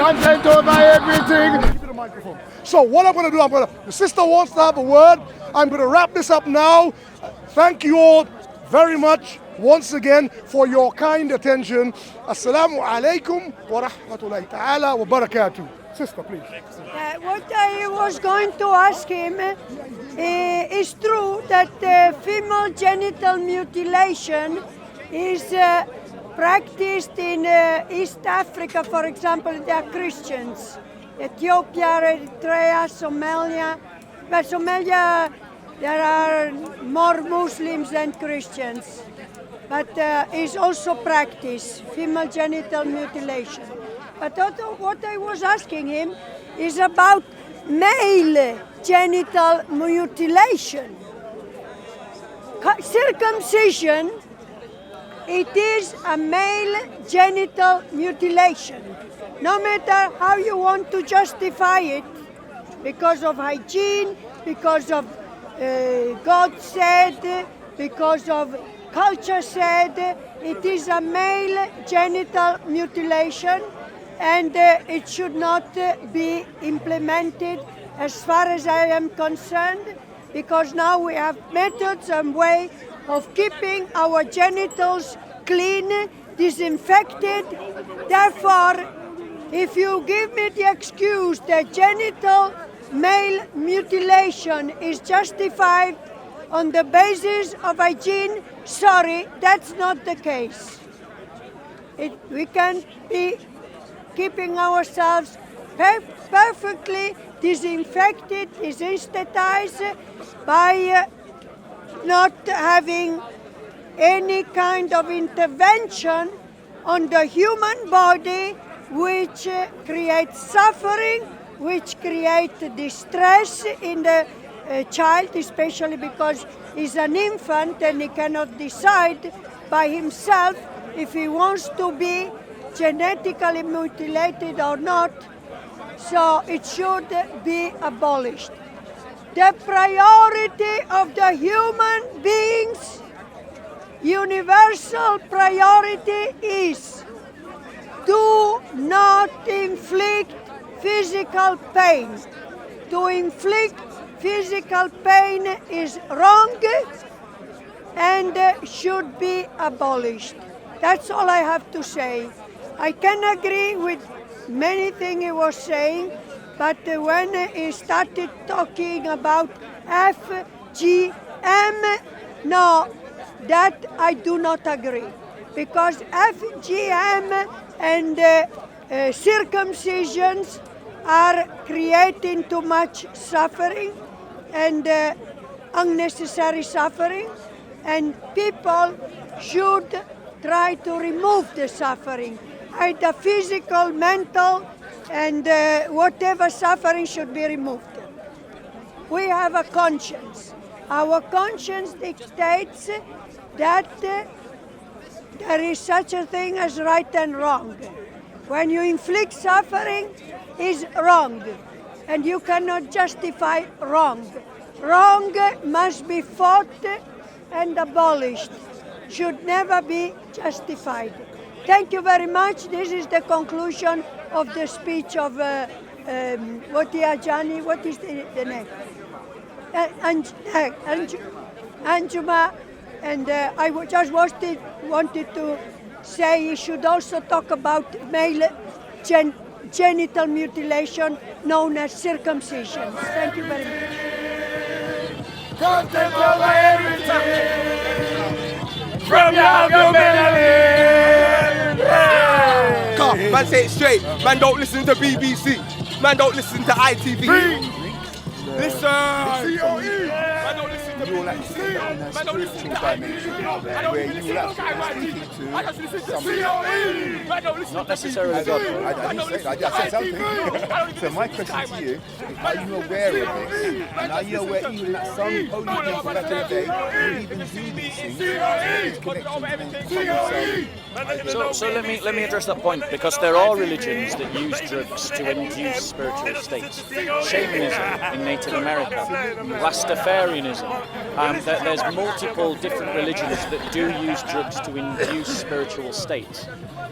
content over everything. Give me the microphone. So what I'm going to do, the sister wants to have a word. I'm going to wrap this up now. Thank you all very much once again for your kind attention. Assalamu alaikum wa rahmatullahi ta'ala wa barakatuh. Sister, please. What I was going to ask him is true that female genital mutilation is practiced in East Africa, for example. There are Christians. Ethiopia, Eritrea, Somalia. But Somalia, there are more Muslims than Christians. But is also practiced, female genital mutilation. But what I was asking him is about male genital mutilation. Circumcision, it is a male genital mutilation. No matter how you want to justify it, because of hygiene, because of God said, because of culture said, it is a male genital mutilation, and it should not be implemented as far as I am concerned, because now we have methods and way of keeping our genitals clean, disinfected. Therefore, if you give me the excuse that genital male mutilation is justified on the basis of hygiene, sorry, that's not the case. We can be keeping ourselves perfectly disinfected, disinsthetized by not having any kind of intervention on the human body which creates suffering, which creates distress in the child, especially because he's an infant and he cannot decide by himself if he wants to be genetically mutilated or not. So it should be abolished. The priority of the human beings, universal priority, is do not inflict physical pain. To inflict physical pain is wrong and should be abolished. That's all I have to say. I can agree with many things he was saying, but when he started talking about FGM, no, that I do not agree. Because FGM and circumcisions are creating too much suffering and unnecessary suffering, and people should try to remove the suffering. Either physical, mental, and whatever suffering should be removed. We have a conscience. Our conscience dictates that there is such a thing as right and wrong. When you inflict suffering, is wrong, and you cannot justify wrong. Wrong must be fought and abolished, should never be justified. Thank you very much. This is the conclusion of the speech of Ajani. What is the name? Danjuma. And I just wanted to say he should also talk about male genital mutilation known as circumcision. Thank you very much. Content over everything. From your man, say it straight. Man, don't listen to BBC. Man, don't listen to ITV. Listen. COE. Man, don't listen to BBC. Man, don't listen to ITV. I don't listen to ITV. I just listen to COE. Man, don't listen to necessarily BBC. I said something. So my question to you is, are you aware of this? And are you aware even that some holy people back in the day would even do these things? So let me address that point, because there are religions that use drugs to induce spiritual states. Shamanism in Native America, Rastafarianism There's multiple different religions that do use drugs to induce spiritual states.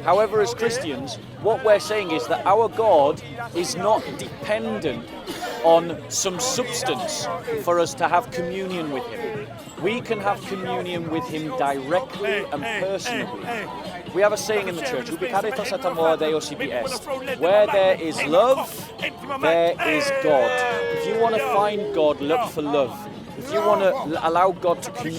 However, as Christians, what we're saying is that our God is not dependent on some substance for us to have communion with him. We can have communion with him directly and personally. We have a saying in the church, where there is love, there is God. If you want to find God, look for love. If you want to allow God to